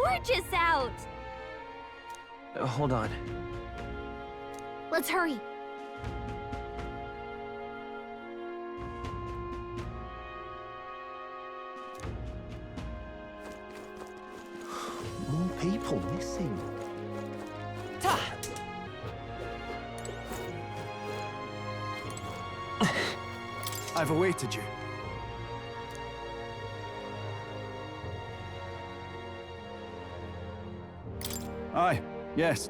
gorgeous out! Hold on. Let's hurry. More people missing. I've awaited you. Aye, yes.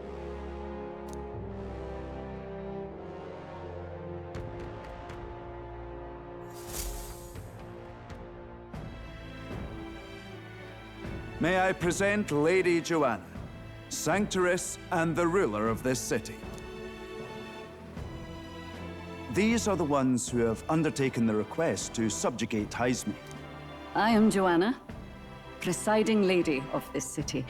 May I present Lady Joanna, Sanctoress and the ruler of this city. These are the ones who have undertaken the request to subjugate Hyzme. I am Joanna, presiding lady of this city.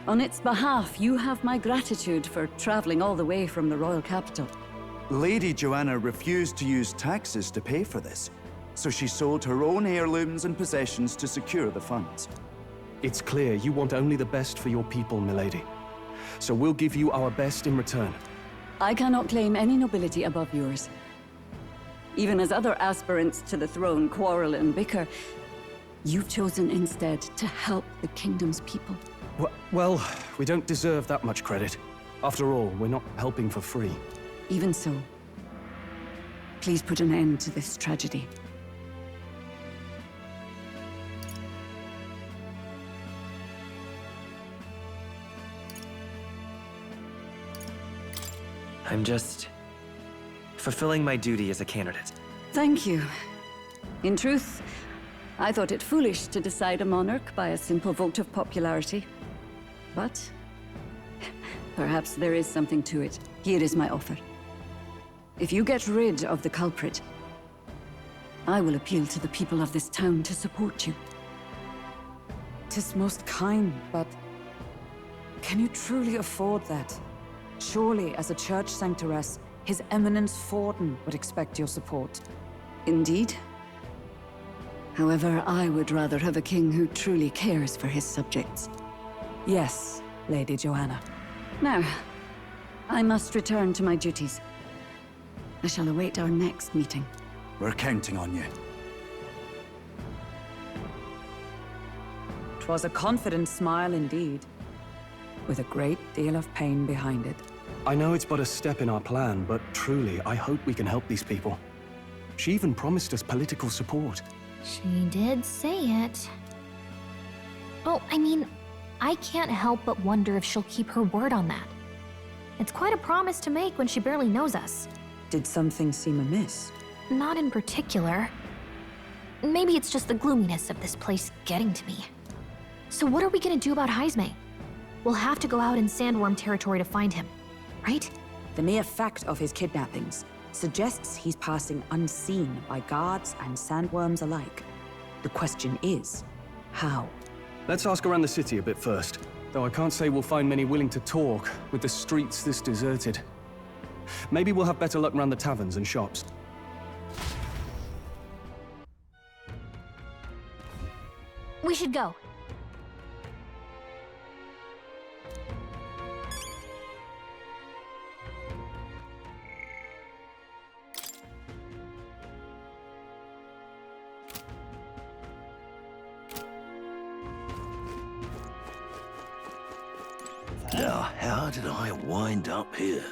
On its behalf, you have my gratitude for traveling all the way from the royal capital. Lady Joanna refused to use taxes to pay for this, so she sold her own heirlooms and possessions to secure the funds. It's clear you want only the best for your people, milady. So we'll give you our best in return. I cannot claim any nobility above yours. Even as other aspirants to the throne quarrel and bicker, you've chosen instead to help the kingdom's people. Well, we don't deserve that much credit. After all, we're not helping for free. Even so, please put an end to this tragedy. I'm just fulfilling my duty as a candidate. Thank you. In truth, I thought it foolish to decide a monarch by a simple vote of popularity. But perhaps there is something to it. Here is my offer. If you get rid of the culprit, I will appeal to the people of this town to support you. 'Tis most kind, but can you truly afford that? Surely, as a church sanctoress, His Eminence Forden would expect your support. Indeed. However, I would rather have a king who truly cares for his subjects. Yes, Lady Joanna. Now, I must return to my duties. I shall await our next meeting. We're counting on you. 'Twas a confident smile indeed, with a great deal of pain behind it. I know it's but a step in our plan, but truly, I hope we can help these people. She even promised us political support. She did say it. Oh, I mean, I can't help but wonder if she'll keep her word on that. It's quite a promise to make when she barely knows us. Did something seem amiss? Not in particular. Maybe it's just the gloominess of this place getting to me. So what are we gonna do about Hyzme? We'll have to go out in Sandworm territory to find him, right? The mere fact of his kidnappings suggests he's passing unseen by guards and sandworms alike. The question is, how? Let's ask around the city a bit first. Though I can't say we'll find many willing to talk with the streets this deserted. Maybe we'll have better luck around the taverns and shops. We should go. Now, how did I wind up here?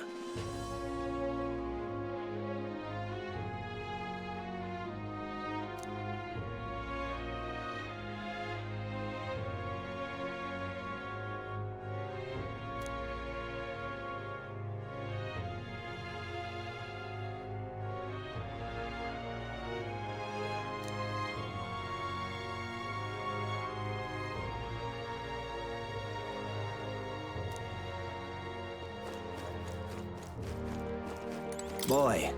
Boy.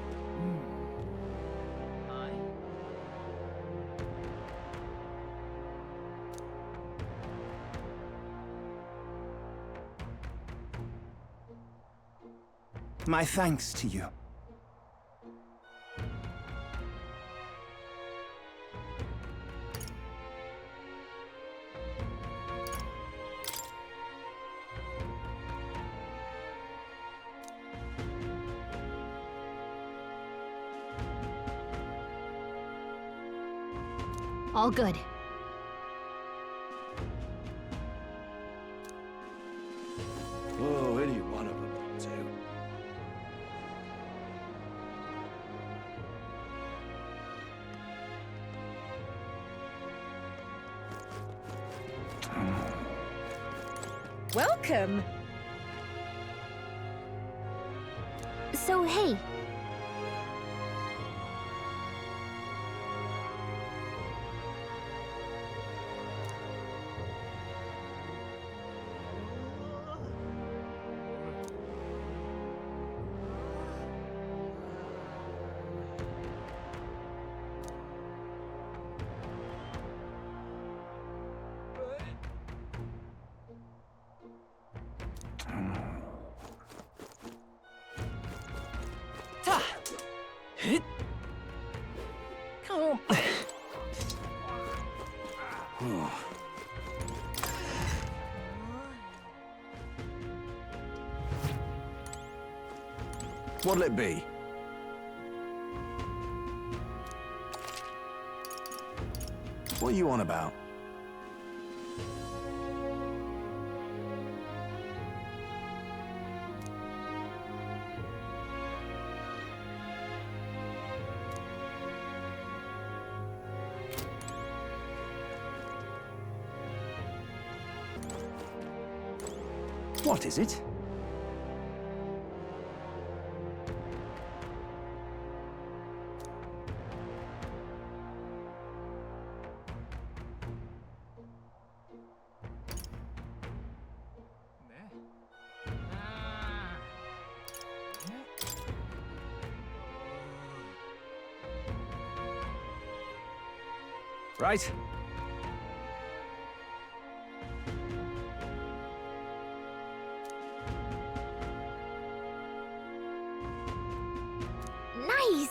My thanks to you. All good. Oh, any one of them will do. Welcome. So, hey. What'll it be? What are you on about? What is it? Right? Nice!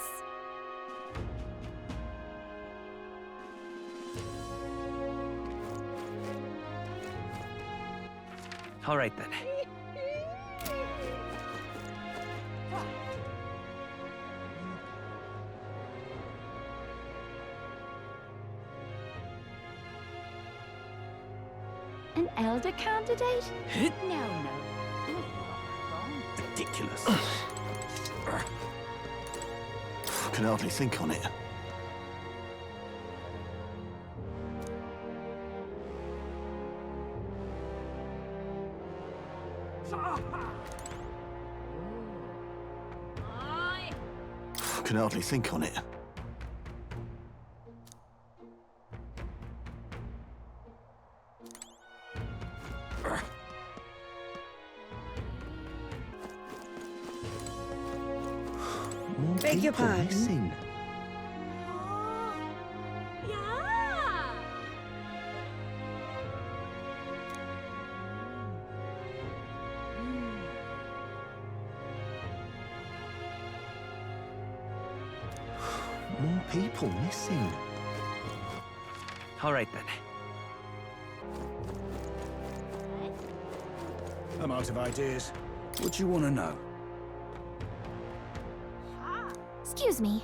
All right then. An elder candidate? No. Ridiculous. Can hardly think on it. Can hardly think on it. More Beg your people pardon? missing. More people missing. All right then. I'm out of ideas. What do you want to know? Excuse me.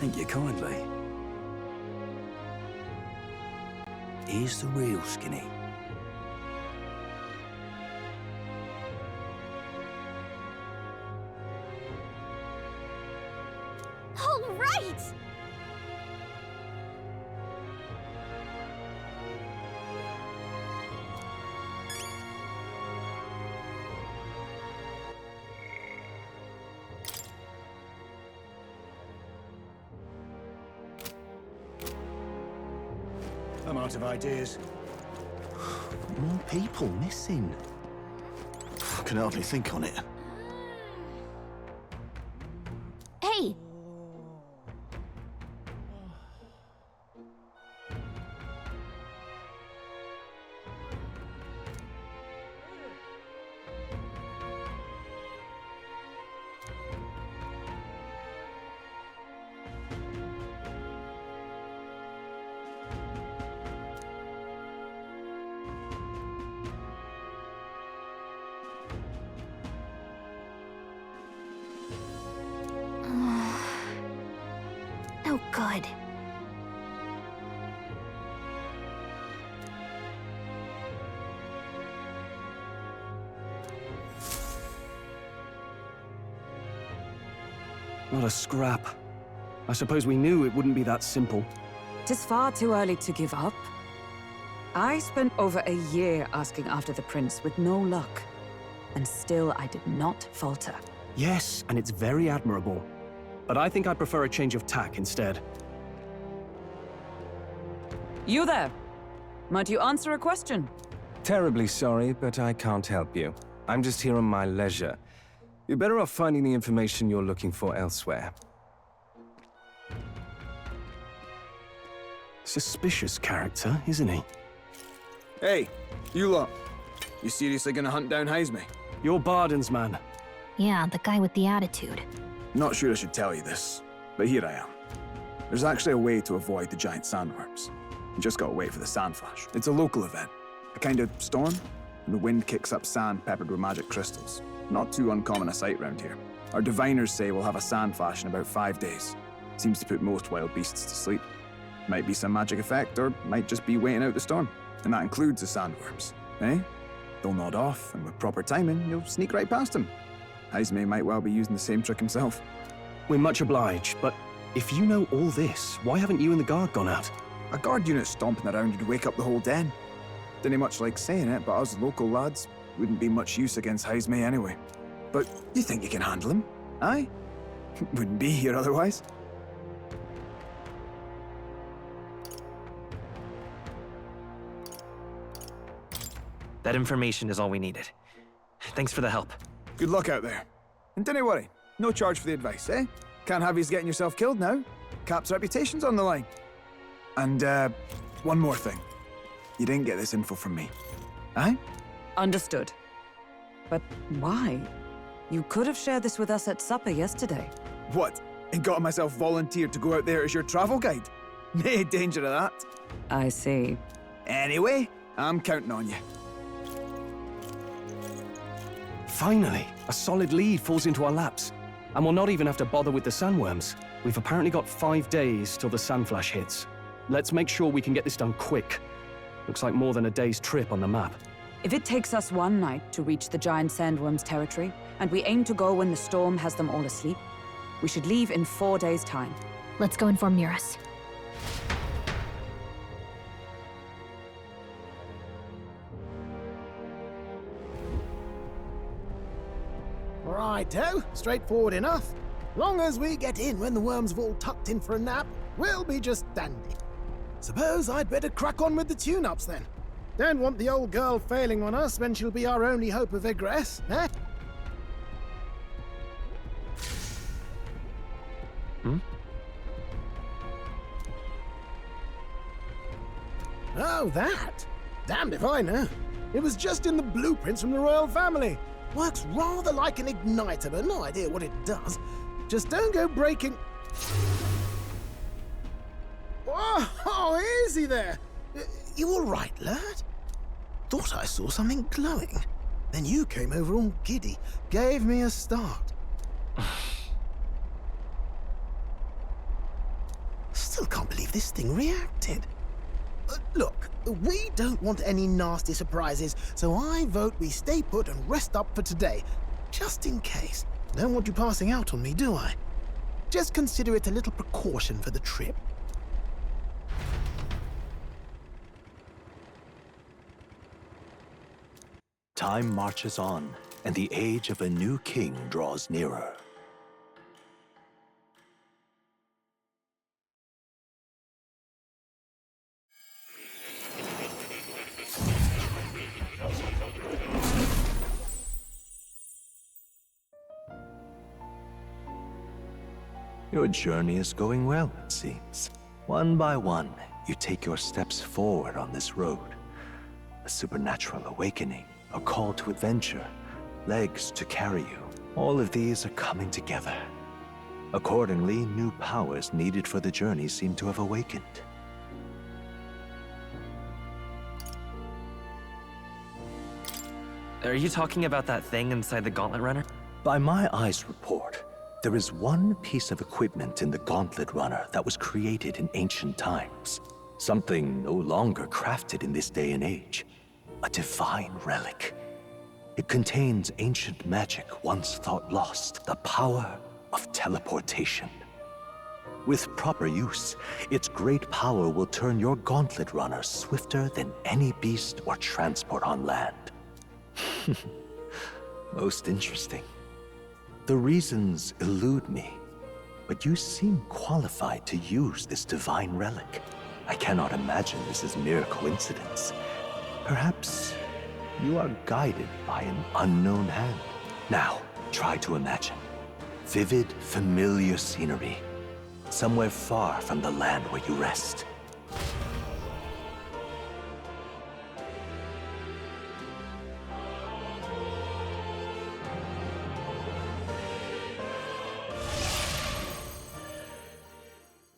Thank you kindly. Here's the real skinny. All right! I'm out of ideas. More people missing. Can hardly think on it. Hey! good. Not a scrap. I suppose we knew it wouldn't be that simple. Tis far too early to give up. I spent over a year asking after the prince with no luck. And still I did not falter. Yes, and it's very admirable. But I think I'd prefer a change of tack instead. You there? Might you answer a question? Terribly sorry, but I can't help you. I'm just here on my leisure. You're better off finding the information you're looking for elsewhere. Suspicious character, isn't he? Hey, you lot. You seriously gonna hunt down Heisme? You're Barden's man. Yeah, the guy with the attitude. Not sure I should tell you this, but here I am. There's actually a way to avoid the giant sandworms. You just gotta wait for the sand flash. It's a local event. A kind of storm, and the wind kicks up sand peppered with magic crystals. Not too uncommon a sight round here. Our diviners say we'll have a sand flash in about 5 days. Seems to put most wild beasts to sleep. Might be some magic effect, or might just be waiting out the storm. And that includes the sandworms, eh? They'll nod off, and with proper timing, you'll sneak right past them. Heisme might well be using the same trick himself. We're much obliged, but if you know all this, why haven't you and the guard gone out? A guard unit stomping around would wake up the whole den. Didn't much like saying it, but us local lads wouldn't be much use against Heisme anyway. But you think you can handle him? Aye? Wouldn't be here otherwise. That information is all we needed. Thanks for the help. Good luck out there. And don't worry, no charge for the advice, eh? Can't have yous getting yourself killed now. Cap's reputation's on the line. And, one more thing. You didn't get this info from me. Aye? Understood. But why? You could have shared this with us at supper yesterday. What? And got myself volunteered to go out there as your travel guide? Nae danger of that. I see. Anyway, I'm counting on you. Finally, a solid lead falls into our laps. And we'll not even have to bother with the sandworms. We've apparently got 5 days till the sandflash hits. Let's make sure we can get this done quick. Looks like more than a day's trip on the map. If it takes us one night to reach the giant sandworms' territory, and we aim to go when the storm has them all asleep, we should leave in 4 days' time. Let's go inform Muris. Righto, straightforward enough. Long as we get in when the worms have all tucked in for a nap, we'll be just dandy. Suppose I'd better crack on with the tune-ups then. Don't want the old girl failing on us when she'll be our only hope of egress, eh? Oh, that? Damned if I know. It was just in the blueprints from the royal family. Works rather like an igniter, but no idea what it does. Just don't go breaking... Oh, easy there. You all right, lad? Thought I saw something glowing. Then you came over all giddy, gave me a start. Still can't believe this thing reacted. Look, we don't want any nasty surprises, so I vote we stay put and rest up for today. Just in case. Don't want you passing out on me, do I? Just consider it a little precaution for the trip. Time marches on, and the age of a new king draws nearer. Your journey is going well, it seems. One by one, you take your steps forward on this road. A supernatural awakening, a call to adventure, legs to carry you. All of these are coming together. Accordingly, new powers needed for the journey seem to have awakened. Are you talking about that thing inside the Gauntlet Runner? By my eyes report, There is one piece of equipment in the Gauntlet Runner that was created in ancient times. Something no longer crafted in this day and age. A divine relic. It contains ancient magic once thought lost, the power of teleportation. With proper use, its great power will turn your Gauntlet Runner swifter than any beast or transport on land. Most interesting. The reasons elude me, but you seem qualified to use this divine relic. I cannot imagine this is mere coincidence. Perhaps you are guided by an unknown hand. Now, try to imagine. Vivid, familiar scenery. Somewhere far from the land where you rest.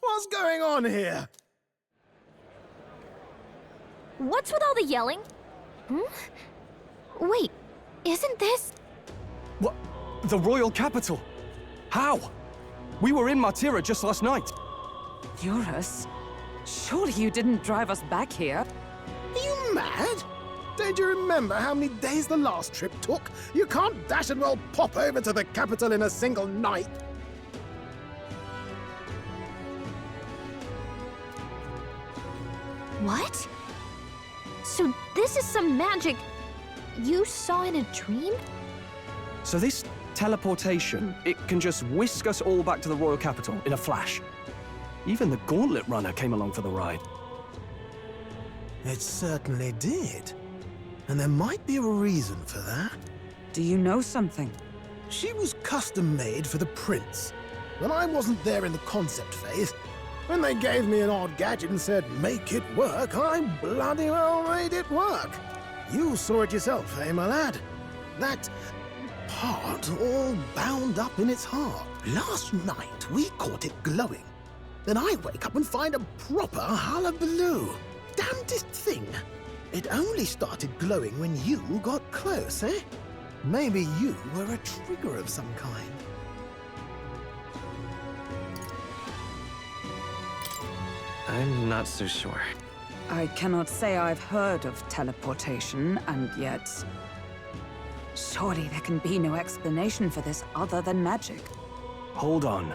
What's going on here? What's with all the yelling? Wait, isn't this... What? The royal capital? How? We were in Martira just last night. Eurus? Surely you didn't drive us back here? Are you mad? Don't you remember how many days the last trip took? You can't dash and well pop over to the capital in a single night. What? So this is some magic you saw in a dream? So this teleportation, it can just whisk us all back to the royal capital in a flash. Even the Gauntlet Runner came along for the ride. It certainly did. And there might be a reason for that. Do you know something? She was custom-made for the prince. When I wasn't there in the concept phase, when they gave me an odd gadget and said, make it work, I bloody well made it work. You saw it yourself, eh, my lad? That part all bound up in its heart. Last night, we caught it glowing. Then I wake up and find a proper hullabaloo. Damnedest thing. It only started glowing when you got close, eh? Maybe you were a trigger of some kind. I'm not so sure. I cannot say I've heard of teleportation, and yet... Surely there can be no explanation for this other than magic. Hold on.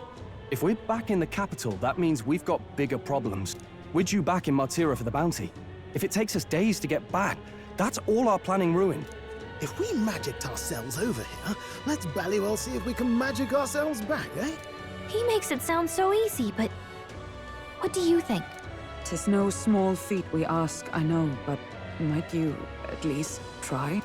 If we're back in the capital, that means we've got bigger problems. We're due back in Martira for the bounty. If it takes us days to get back, that's all our planning ruined. If we magicked ourselves over here, let's bally well see if we can magic ourselves back, eh? He makes it sound so easy, but... What do you think? 'Tis no small feat we ask, I know, but might you at least try?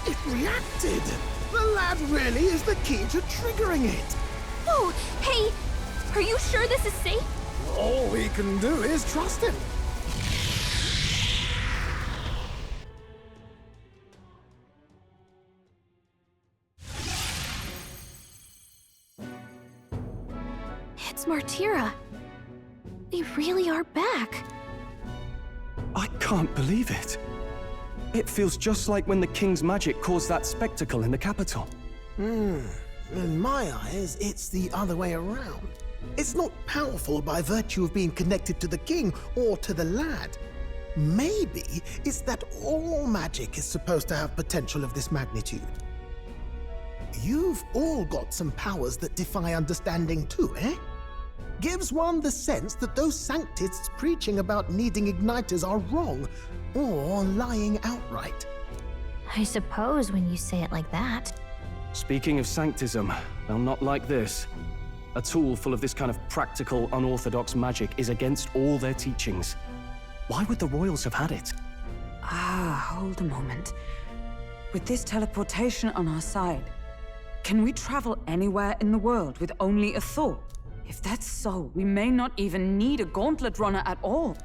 It reacted! The lad really is the key to triggering it! Oh, hey! Are you sure this is safe? All we can do is trust him. It's Martira. We really are back. I can't believe it. It feels just like when the king's magic caused that spectacle in the capital. In my eyes, it's the other way around. It's not powerful by virtue of being connected to the king or to the lad. Maybe it's that all magic is supposed to have potential of this magnitude. You've all got some powers that defy understanding too, eh? Gives one the sense that those sanctists preaching about needing igniters are wrong, or lying outright. I suppose when you say it like that. Speaking of sanctism, well, not like this. A tool full of this kind of practical, unorthodox magic is against all their teachings. Why would the royals have had it? Hold a moment. With this teleportation on our side, can we travel anywhere in the world with only a thought? If that's so, we may not even need a gauntlet runner at all.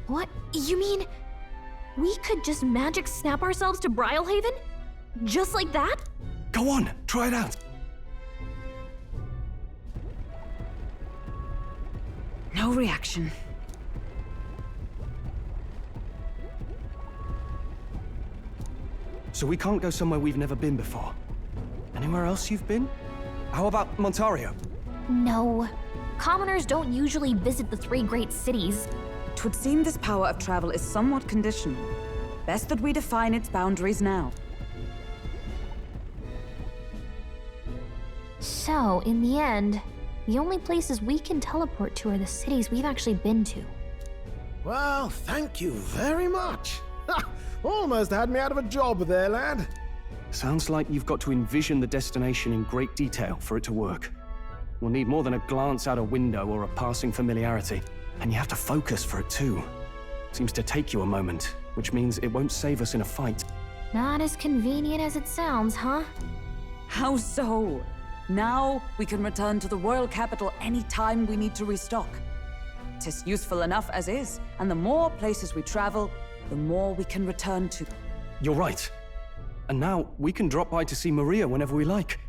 What? You mean we could just magic snap ourselves to Brylehaven? Just like that? Go on, try it out. No reaction. So we can't go somewhere we've never been before. Anywhere else you've been? How about Montario? No. Commoners don't usually visit the three great cities. It would seem this power of travel is somewhat conditional. Best that we define its boundaries now. So, in the end, the only places we can teleport to are the cities we've actually been to. Well, thank you very much. Ha! Almost had me out of a job there, lad. Sounds like you've got to envision the destination in great detail for it to work. We'll need more than a glance out a window or a passing familiarity. And you have to focus for it too. Seems to take you a moment, which means it won't save us in a fight. Not as convenient as it sounds, huh? How so? Now we can return to the royal capital any time we need to restock. 'Tis useful enough as is, and the more places we travel, the more we can return to. You're right. And now we can drop by to see Maria whenever we like.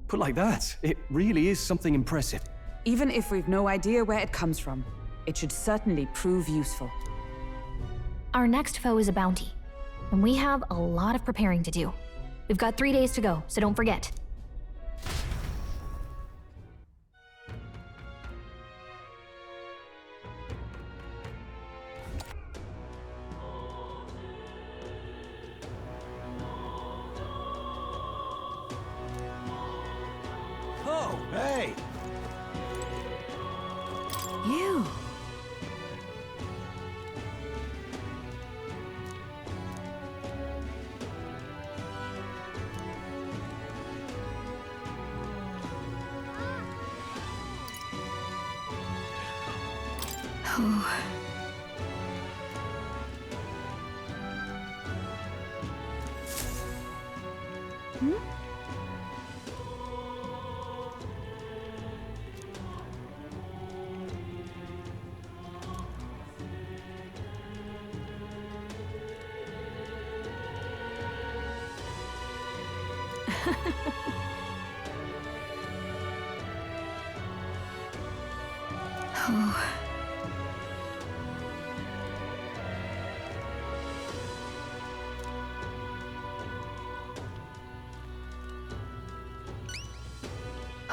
Put like that, it really is something impressive. Even if we've no idea where it comes from, it should certainly prove useful. Our next foe is a bounty, and we have a lot of preparing to do. We've got 3 days to go, so don't forget. Oh, hey! You! Oh. Oh.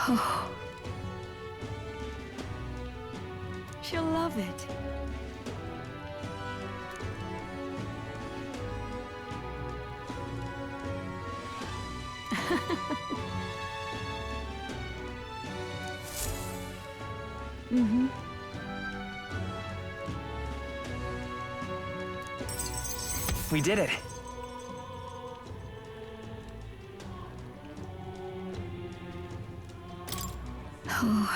Oh. She'll love it. Mm-hmm. We did it. Oh.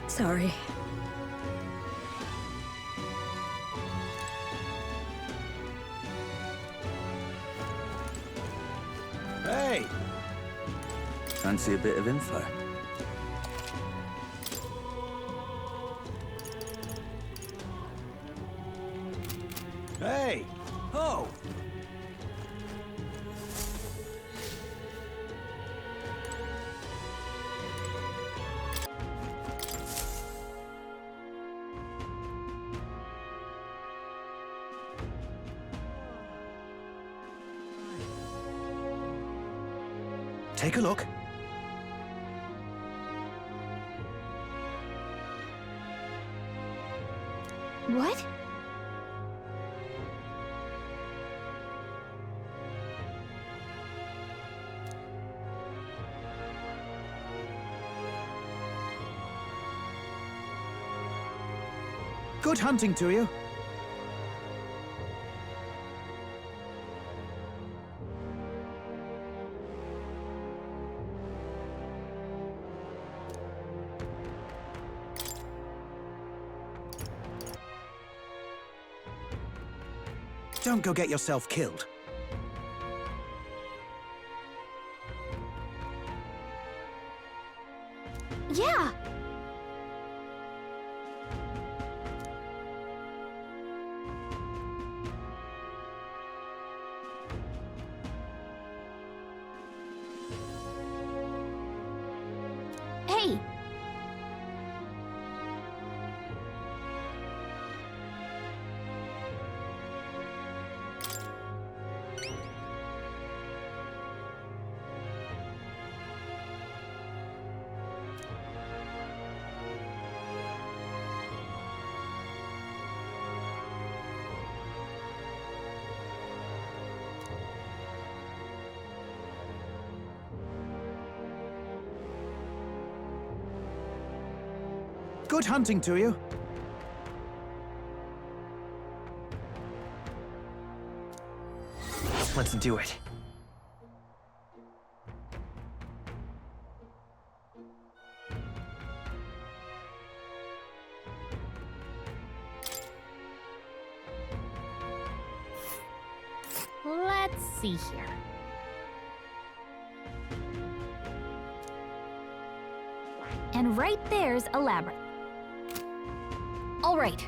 Sorry. Hey! Fancy a bit of info? Hey! Oh! Take a look. What? Good hunting to you. Don't go get yourself killed. Yeah. Hey. Good hunting to you. Let's do it. Let's see here. And right there's a labyrinth. All right,